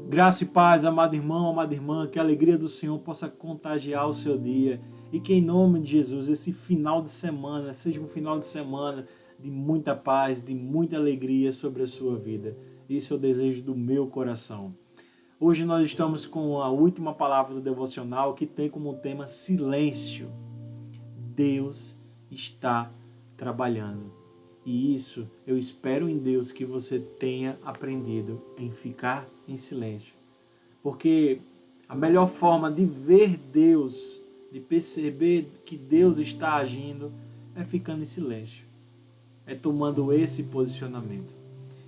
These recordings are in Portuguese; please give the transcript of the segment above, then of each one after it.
Graça e paz, amado irmão, amada irmã, que a alegria do Senhor possa contagiar o seu dia e que em nome de Jesus esse final de semana seja um final de semana de muita paz, de muita alegria sobre a sua vida. Isso é o desejo do meu coração. Hoje nós estamos com a última palavra do devocional que tem como tema silêncio. Deus está trabalhando. E isso eu espero em Deus que você tenha aprendido em ficar em silêncio. Porque a melhor forma de ver Deus, de perceber que Deus está agindo, é ficando em silêncio, é tomando esse posicionamento.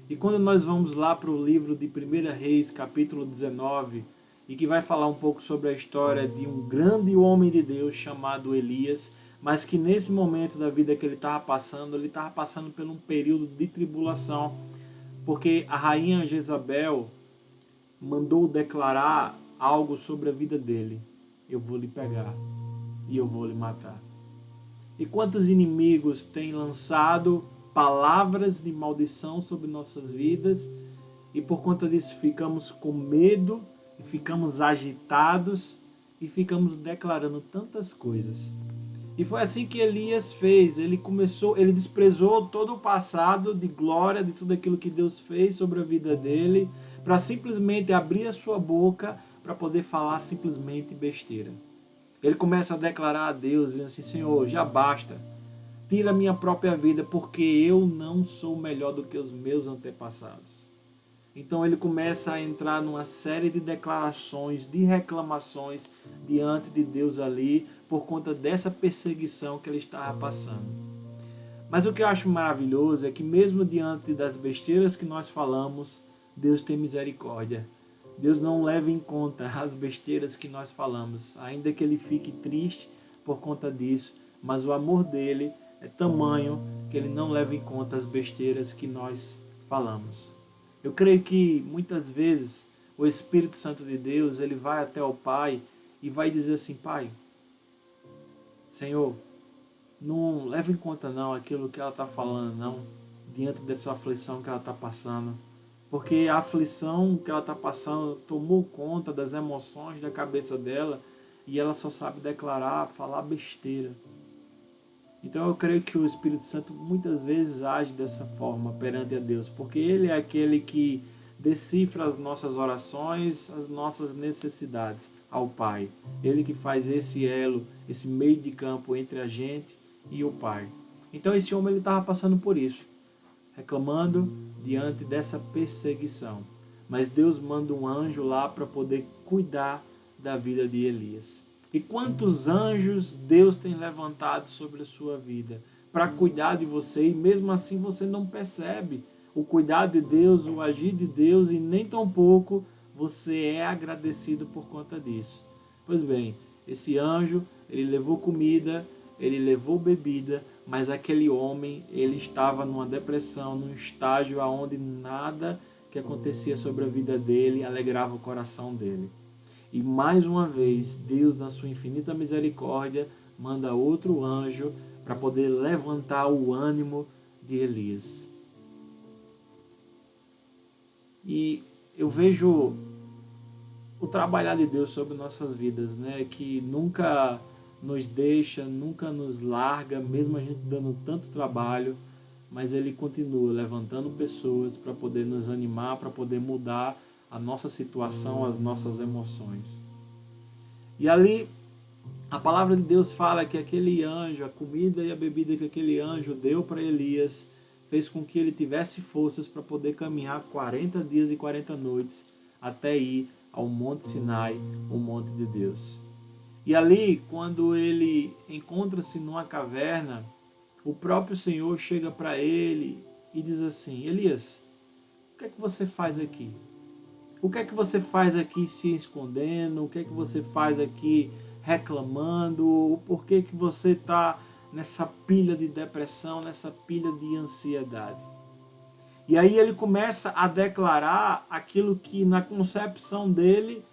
E quando nós vamos lá para o livro de 1 Reis, capítulo 19, e que vai falar um pouco sobre a história de um grande homem de Deus chamado Elias, mas que nesse momento da vida que ele estava passando por um período de tribulação, porque a rainha Jezabel mandou declarar algo sobre a vida dele. Eu vou lhe pegar e eu vou lhe matar. E quantos inimigos têm lançado palavras de maldição sobre nossas vidas e por conta disso ficamos com medo e ficamos agitados e ficamos declarando tantas coisas. E foi assim que Elias fez. Ele desprezou todo o passado de glória, de tudo aquilo que Deus fez sobre a vida dele, para simplesmente abrir a sua boca para poder falar simplesmente besteira. Ele começa a declarar a Deus, dizendo assim: Senhor, já basta. Tira a minha própria vida, porque eu não sou melhor do que os meus antepassados. Então ele começa a entrar numa série de declarações, de reclamações diante de Deus ali, por conta dessa perseguição que ele estava passando. Mas o que eu acho maravilhoso é que mesmo diante das besteiras que nós falamos, Deus tem misericórdia. Deus não leva em conta as besteiras que nós falamos, ainda que ele fique triste por conta disso, mas o amor dele é tamanho que ele não leva em conta as besteiras que nós falamos. Eu creio que muitas vezes o Espírito Santo de Deus, ele vai até o Pai e vai dizer assim: Pai, Senhor, não leva em conta não aquilo que ela está falando não, diante dessa aflição que ela está passando. Porque a aflição que ela está passando tomou conta das emoções da cabeça dela e ela só sabe declarar, falar besteira. Então eu creio que o Espírito Santo muitas vezes age dessa forma perante a Deus, porque Ele é aquele que decifra as nossas orações, as nossas necessidades ao Pai. Ele que faz esse elo, esse meio de campo entre a gente e o Pai. Então esse homem ele estava passando por isso, reclamando diante dessa perseguição. Mas Deus manda um anjo lá para poder cuidar da vida de Elias. E quantos anjos Deus tem levantado sobre a sua vida para cuidar de você e mesmo assim você não percebe o cuidado de Deus, o agir de Deus e nem tampouco você é agradecido por conta disso. Pois bem, esse anjo, ele levou comida, ele levou bebida, mas aquele homem, ele estava numa depressão, num estágio onde nada que acontecia sobre a vida dele alegrava o coração dele. E mais uma vez, Deus, na sua infinita misericórdia, manda outro anjo para poder levantar o ânimo de Elias. E eu vejo o trabalhar de Deus sobre nossas vidas, né? Que nunca nos deixa, nunca nos larga, mesmo a gente dando tanto trabalho, mas Ele continua levantando pessoas para poder nos animar, para poder mudar a nossa situação, as nossas emoções. E ali a palavra de Deus fala que aquele anjo, a comida e a bebida que aquele anjo deu para Elias, fez com que ele tivesse forças para poder caminhar 40 dias e 40 noites até ir ao Monte Sinai, o Monte de Deus. E ali, quando ele encontra-se numa caverna, o próprio Senhor chega para ele e diz assim: Elias, o que é que você faz aqui? O que é que você faz aqui se escondendo? O que é que você faz aqui reclamando? Por que que você está nessa pilha de depressão, nessa pilha de ansiedade? E aí ele começa a declarar aquilo que na concepção dele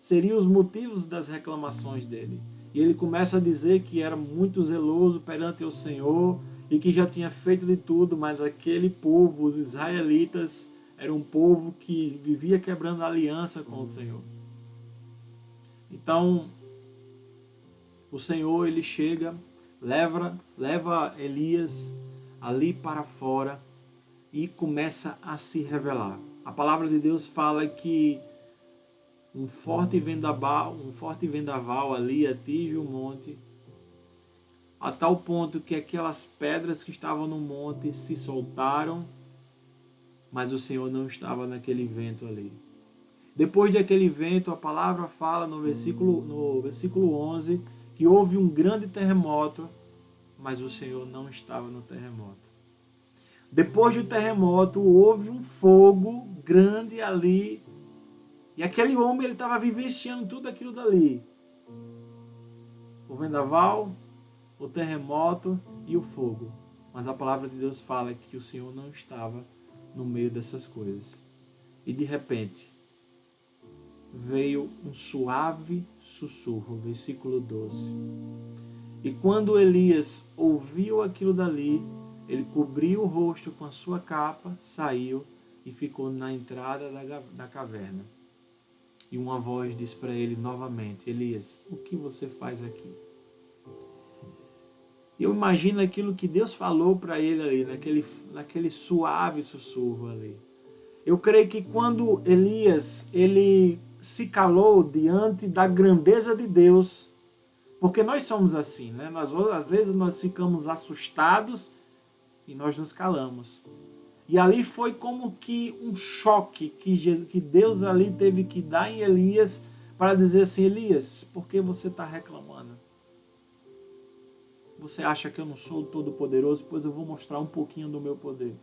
seriam os motivos das reclamações dele. E ele começa a dizer que era muito zeloso perante o Senhor e que já tinha feito de tudo, mas aquele povo, os israelitas, era um povo que vivia quebrando aliança com o Senhor. Então, o Senhor, ele chega, leva Elias ali para fora e começa a se revelar. A palavra de Deus fala que um forte vendaval ali atinge o monte, a tal ponto que aquelas pedras que estavam no monte se soltaram, mas o Senhor não estava naquele vento ali. Depois daquele vento, a palavra fala no versículo 11, que houve um grande terremoto, mas o Senhor não estava no terremoto. Depois do terremoto, houve um fogo grande ali, e aquele homem ele estava vivenciando tudo aquilo dali. O vendaval, o terremoto e o fogo. Mas a palavra de Deus fala que o Senhor não estava no meio dessas coisas. E de repente, veio um suave sussurro, versículo 12. E quando Elias ouviu aquilo dali, ele cobriu o rosto com a sua capa, saiu e ficou na entrada da caverna. E uma voz disse para ele novamente: Elias, o que você faz aqui? Eu imagino aquilo que Deus falou para ele ali, naquele suave sussurro ali. Eu creio que quando Elias ele se calou diante da grandeza de Deus, porque nós somos assim, né? Às vezes nós ficamos assustados e nós nos calamos. E ali foi como que um choque que Deus ali teve que dar em Elias para dizer assim: Elias, por que você está reclamando? Você acha que eu não sou o Todo-Poderoso? Pois eu vou mostrar um pouquinho do meu poder.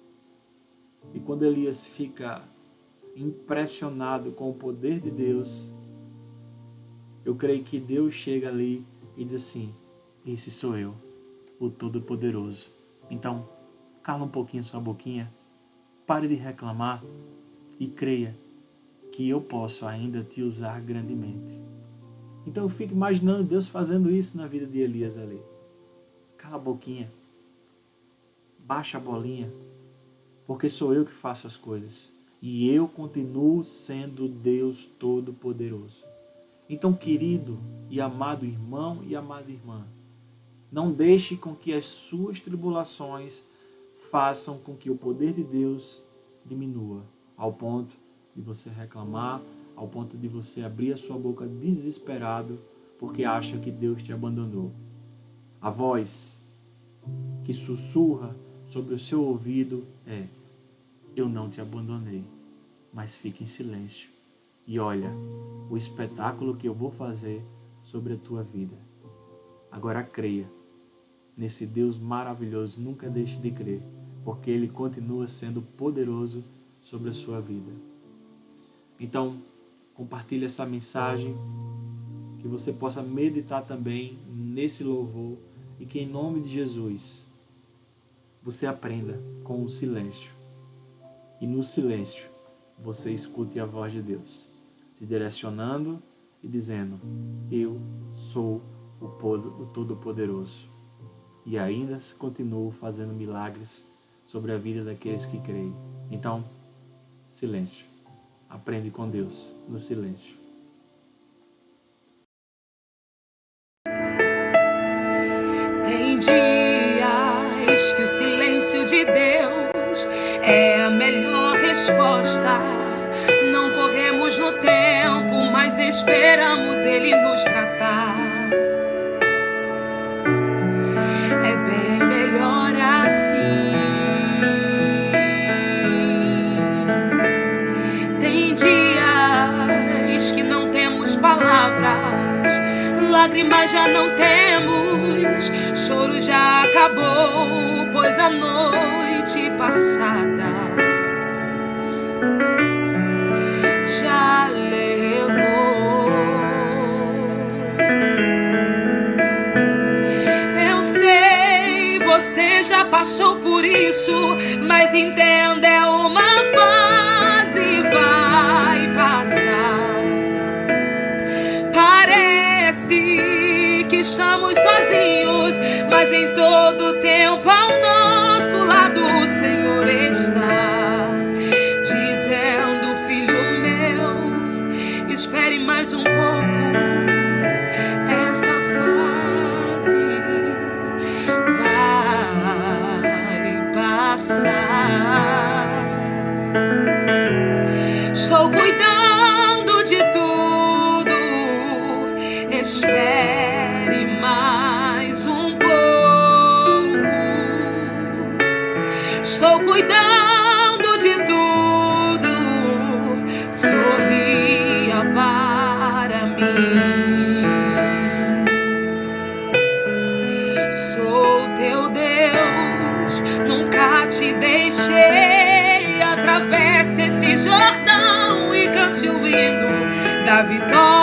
E quando Elias fica impressionado com o poder de Deus, eu creio que Deus chega ali e diz assim: esse sou eu, o Todo-Poderoso. Então, cala um pouquinho sua boquinha, pare de reclamar e creia que eu posso ainda te usar grandemente. Então eu fico imaginando Deus fazendo isso na vida de Elias ali. Cala a boquinha, baixa a bolinha, porque sou eu que faço as coisas. E eu continuo sendo Deus Todo-Poderoso. Então, querido e amado irmão e amada irmã, não deixe com que as suas tribulações façam com que o poder de Deus diminua, ao ponto de você reclamar, ao ponto de você abrir a sua boca desesperado, porque acha que Deus te abandonou. A voz que sussurra sobre o seu ouvido é: eu não te abandonei, mas fique em silêncio e olha o espetáculo que eu vou fazer sobre a tua vida. Agora creia nesse Deus maravilhoso, nunca deixe de crer, porque Ele continua sendo poderoso sobre a sua vida. Então, compartilhe essa mensagem, que você possa meditar também nesse louvor e que em nome de Jesus você aprenda com o silêncio. E no silêncio você escute a voz de Deus, te direcionando e dizendo: eu sou o Todo-Poderoso. E ainda continuo fazendo milagres sobre a vida daqueles que creem. Então, silêncio. Aprende com Deus no silêncio. Tem dias que o silêncio de Deus é a melhor resposta. Não corremos no tempo, mas esperamos Ele nos tratar. É bem melhor assim. Tem dias que não temos palavras, lágrimas já não temos, choro já acabou, pois a noite passada já levou. Eu sei, você já passou por isso, mas entenda, é uma fase, vai passar. Parece que estamos sozinhos, mas em todo tempo ao nosso lado o Senhor está, dizendo Espere mais um pouco. Essa fase vai passar. Estou cuidando de tudo. Espere mais um pouco. Estou cuidando de tudo. Sorria para mim. Sou teu Deus, nunca te deixei. Atravesse esse Jordão e cante o hino da vitória.